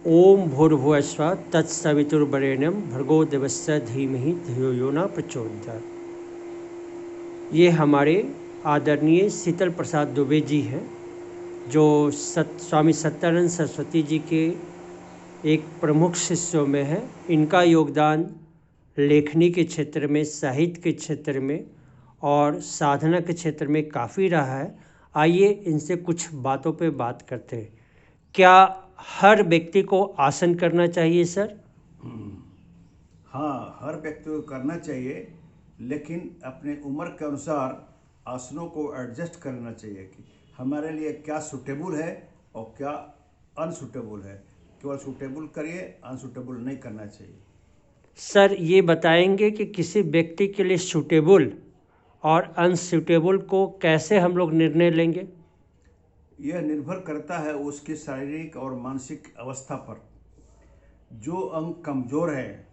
ओम भूर्भुवस्सुः तत्सवितुर्वरेण्यं भर्गो देवस्य धीमहि धियो यो न प्रचोदयात्। ये हमारे आदरणीय शीतल प्रसाद दुबे जी हैं, जो स्वामी सत्यानंद सरस्वती जी के एक प्रमुख शिष्यों में है। इनका योगदान लेखनी के क्षेत्र में, साहित्य के क्षेत्र में और साधना के क्षेत्र में काफ़ी रहा है। आइए इनसे कुछ बातों पे बात करते हैं। क्या हर व्यक्ति को आसन करना चाहिए सर? हाँ, हर व्यक्ति को करना चाहिए, लेकिन अपने उम्र के अनुसार आसनों को एडजस्ट करना चाहिए कि हमारे लिए क्या सूटेबल है और क्या अनसूटेबल है। केवल सूटेबल करिए, अनसूटेबल नहीं करना चाहिए। सर ये बताएंगे कि किसी व्यक्ति के लिए सूटेबल और अनसूटेबल को कैसे हम लोग निर्णय लेंगे? यह निर्भर करता है उसकी शारीरिक और मानसिक अवस्था पर। जो अंग कमज़ोर है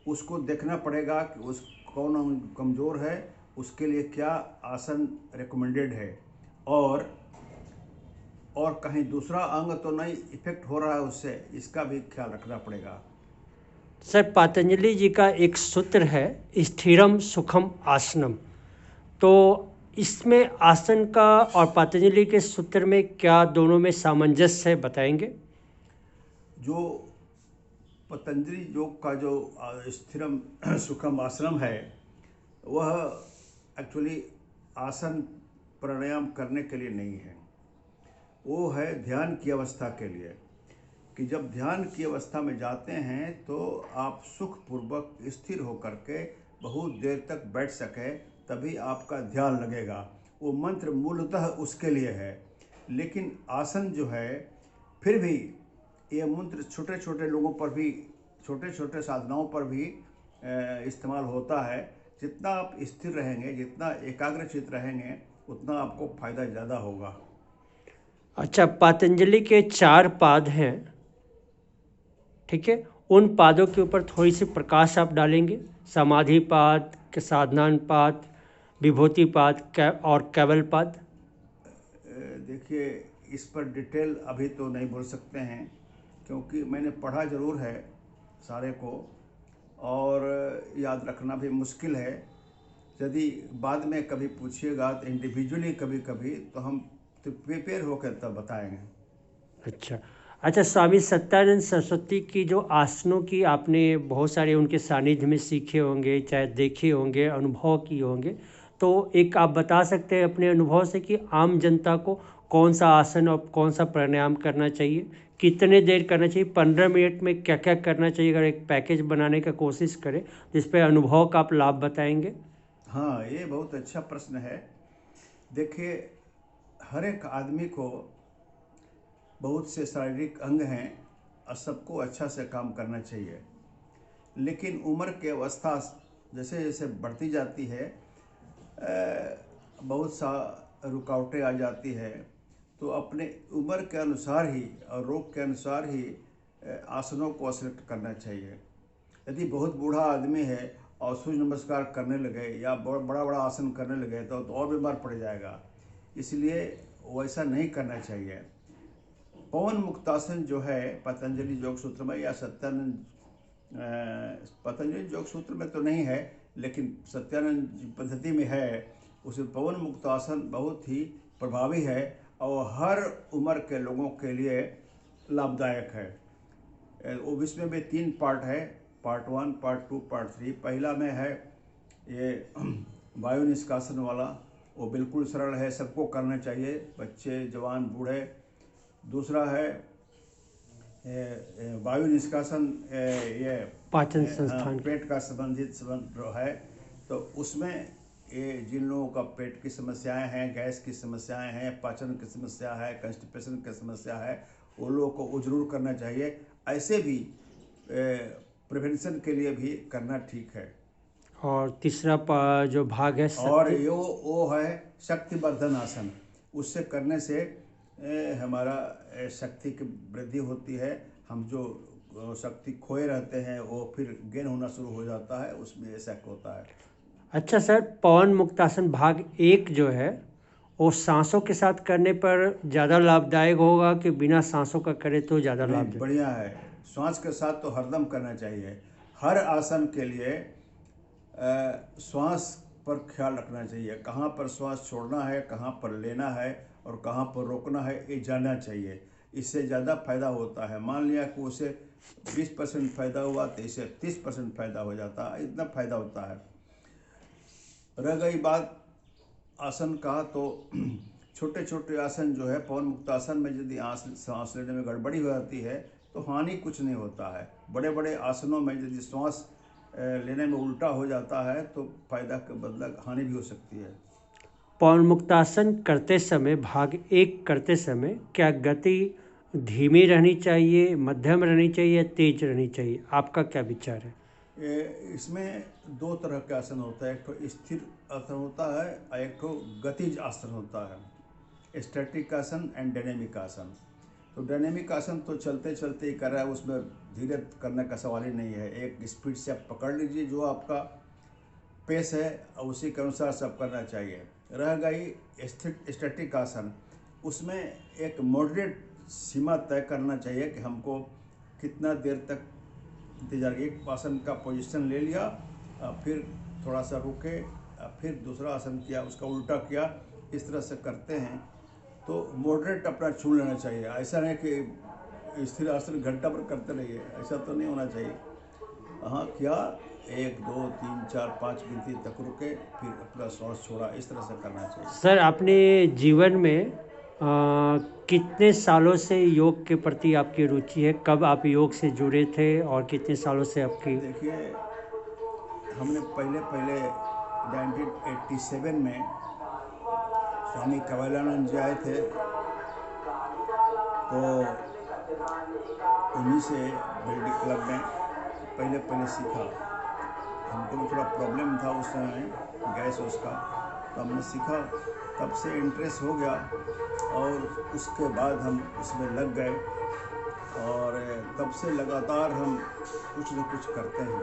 उसको देखना पड़ेगा कि उस कौन अंग कमज़ोर है, उसके लिए क्या आसन रिकमेंडेड है, और कहीं दूसरा अंग तो नहीं इफेक्ट हो रहा है उससे, इसका भी ख्याल रखना पड़ेगा। सर पतंजलि जी का एक सूत्र है स्थिरम सुखम आसनम, तो इसमें आसन का और पतंजलि के सूत्र में क्या दोनों में सामंजस्य है, बताएंगे? जो पतंजलि योग का जो स्थिरम सुखम आसनम है, वह एक्चुअली आसन प्राणायाम करने के लिए नहीं है। वो है ध्यान की अवस्था के लिए, कि जब ध्यान की अवस्था में जाते हैं तो आप सुखपूर्वक स्थिर होकर के बहुत देर तक बैठ सके, तभी आपका ध्यान लगेगा। वो मंत्र मूलतः उसके लिए है। लेकिन आसन जो है, फिर भी ये मंत्र छोटे छोटे लोगों पर भी, छोटे छोटे साधनाओं पर भी इस्तेमाल होता है। जितना आप स्थिर रहेंगे, जितना एकाग्रचित रहेंगे, उतना आपको फायदा ज़्यादा होगा। अच्छा, पतंजलि के 4 पाद हैं, ठीक है? उन पादों के ऊपर थोड़ी सी प्रकाश आप डालेंगे। समाधि पाद, साधनान पाद, विभूति पाद और कैवल पाद। देखिए, इस पर डिटेल अभी तो नहीं बोल सकते हैं, क्योंकि मैंने पढ़ा ज़रूर है सारे को, और याद रखना भी मुश्किल है। यदि बाद में कभी पूछिएगा तो इंडिविजुअली कभी कभी, तो हम तो प्रिपेयर होकर तब बताएंगे। अच्छा अच्छा, स्वामी सत्यानंद सरस्वती की जो आसनों की आपने बहुत सारे उनके सानिध्य में सीखे होंगे, चाहे देखे होंगे, अनुभव किए होंगे, तो एक आप बता सकते हैं अपने अनुभव से कि आम जनता को कौन सा आसन और कौन सा प्राणायाम करना चाहिए, कितने देर करना चाहिए, 15 मिनट में क्या क्या करना चाहिए? अगर एक पैकेज बनाने का कोशिश करें जिस पर अनुभव का आप लाभ बताएंगे। हाँ, ये बहुत अच्छा प्रश्न है। देखिए, हर एक आदमी को बहुत से शारीरिक अंग हैं और सबको अच्छा से काम करना चाहिए। लेकिन उम्र की अवस्था जैसे जैसे बढ़ती जाती है, बहुत सा रुकावटें आ जाती है। तो अपने उम्र के अनुसार ही और रोग के अनुसार ही आसनों को सेलेक्ट करना चाहिए। यदि बहुत बूढ़ा आदमी है और सूर्य नमस्कार करने लगे या बड़ा बड़ा आसन करने लगे तो और बीमार पड़ जाएगा। इसलिए वैसा नहीं करना चाहिए। पवन मुक्तासन जो है पतंजलि योग सूत्र में, या सत्यानंद पतंजलि योग सूत्र में तो नहीं है, लेकिन सत्यानंद पद्धति में है। उसे पवन मुक्तासन बहुत ही प्रभावी है और हर उम्र के लोगों के लिए लाभदायक है। वो इसमें भी 3 पार्ट है, पार्ट 1, पार्ट 2, पार्ट 3। पहला में है ये वायु निष्कासन वाला, वो बिल्कुल सरल है, सबको करना चाहिए, बच्चे, जवान, बूढ़े। दूसरा है वायु निष्कासन, ये पाचन हाँ, संस्थान पेट का संबंधित संबंध है। तो उसमें ये जिन लोगों का पेट की समस्याएं हैं, गैस की समस्याएं हैं, पाचन की समस्या है, कंस्टिपेशन की समस्या है, वो लोगों को वो जरूर करना चाहिए। ऐसे भी प्रिवेंशन के लिए भी करना ठीक है। और तीसरा जो भाग है और सत्य। वो है शक्तिवर्धन आसन। उससे करने से हमारा शक्ति की वृद्धि होती है। हम जो शक्ति खोए रहते हैं वो फिर गेन होना शुरू हो जाता है, उसमें ऐसा होता है। अच्छा सर, पवन मुक्तासन भाग 1 जो है और सांसों के साथ करने पर ज़्यादा लाभदायक होगा कि बिना सांसों का करे तो ज़्यादा नहीं, लाभदायक? बढ़िया है। श्वास के साथ तो हरदम करना चाहिए। हर आसन के लिए श्वास पर ख्याल रखना चाहिए। कहाँ पर श्वास छोड़ना है, कहाँ पर लेना है और कहाँ पर रोकना है, ये जानना चाहिए। इससे ज़्यादा फायदा होता है। मान लिया कि उसे 20% फायदा हुआ तो इसे 30% फायदा हो जाता है, इतना फायदा होता है। रह गई बात आसन का, तो छोटे छोटे आसन जो है, पवन मुक्त आसन में यदि सांस लेने में गड़बड़ी हो जाती है तो हानि कुछ नहीं होता है। बड़े बड़े आसनों में यदि श्वास लेने में उल्टा हो जाता है तो फायदा के बदला हानि भी हो सकती है। पवन मुक्तासन करते समय, भाग 1 करते समय क्या गति धीमी रहनी चाहिए, मध्यम रहनी चाहिए या तेज रहनी चाहिए? आपका क्या विचार है? इसमें 2 तरह के आसन होता है। एक तो स्थिर आसन होता है और एक तो गतिज आसन होता है, स्टैटिक आसन एंड डायनेमिक आसन। तो डायनेमिक आसन तो चलते चलते ही कर रहा है, उसमें धीरे करने का सवाल ही नहीं है। एक स्पीड से आप पकड़ लीजिए, जो आपका पेस है उसी के अनुसार सब करना चाहिए। रह गई स्टैटिक आसन, उसमें एक मॉडरेट सीमा तय करना चाहिए कि हमको कितना देर तक इंतजार। एक आसन का पोजीशन ले लिया, फिर थोड़ा सा रुके, फिर दूसरा आसन किया, उसका उल्टा किया, इस तरह से करते हैं। तो मॉडरेट अपना चुन लेना चाहिए। ऐसा नहीं कि स्थिर आसन घंटा भर करते रहिए, ऐसा तो नहीं होना चाहिए। हाँ, किया 1 2 3 4 5 गिनती तक रुके, फिर अपना श्वास छोड़ा, इस तरह से करना चाहिए। सर, अपने जीवन में कितने सालों से योग के प्रति आपकी रुचि है? कब आप योग से जुड़े थे और कितने सालों से आपकी? देखिए, हमने पहले 1987 में स्वामी कवलानंद जी आए थे, तो उन्हीं से बेल्डिक क्लब में पहले सीखा। हमको भी थोड़ा प्रॉब्लम था उस समय, गैस उसका, तो हमने सीखा। तब से इंटरेस्ट हो गया और उसके बाद हम इसमें लग गए और तब से लगातार हम कुछ न कुछ करते हैं,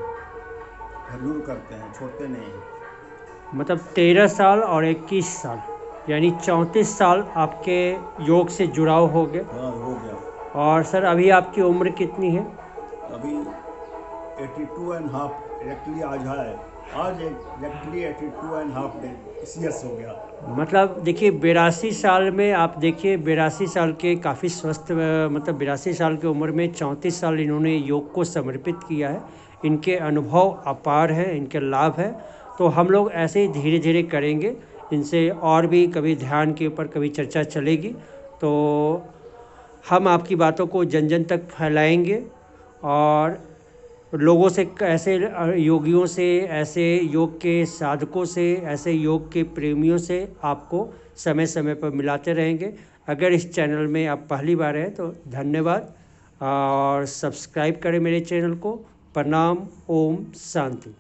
जरूर करते हैं, छोड़ते नहीं हैं। मतलब 13 साल और 21 साल यानी 34 साल आपके योग से जुड़ाव हो गए। हाँ, हो गया। और सर, अभी आपकी उम्र कितनी है? अभी 82.5 एक्चुअली आज है, आज एक्चुअली 82.5 ईयर्स हो गया। मतलब देखिए, 82 साल में आप देखिए, 82 साल के काफ़ी स्वस्थ, मतलब 82 साल की उम्र में 34 साल इन्होंने योग को समर्पित किया है। इनके अनुभव अपार हैं, इनके लाभ हैं। तो हम लोग ऐसे ही धीरे धीरे करेंगे, इनसे और भी कभी ध्यान के ऊपर कभी चर्चा चलेगी, तो हम आपकी बातों को जन जन तक फैलाएंगे और लोगों से, ऐसे योगियों से, ऐसे योग के साधकों से, ऐसे योग के प्रेमियों से आपको समय समय पर मिलाते रहेंगे। अगर इस चैनल में आप पहली बार हैं तो धन्यवाद और सब्सक्राइब करें मेरे चैनल को। प्रणाम। ओम शांति।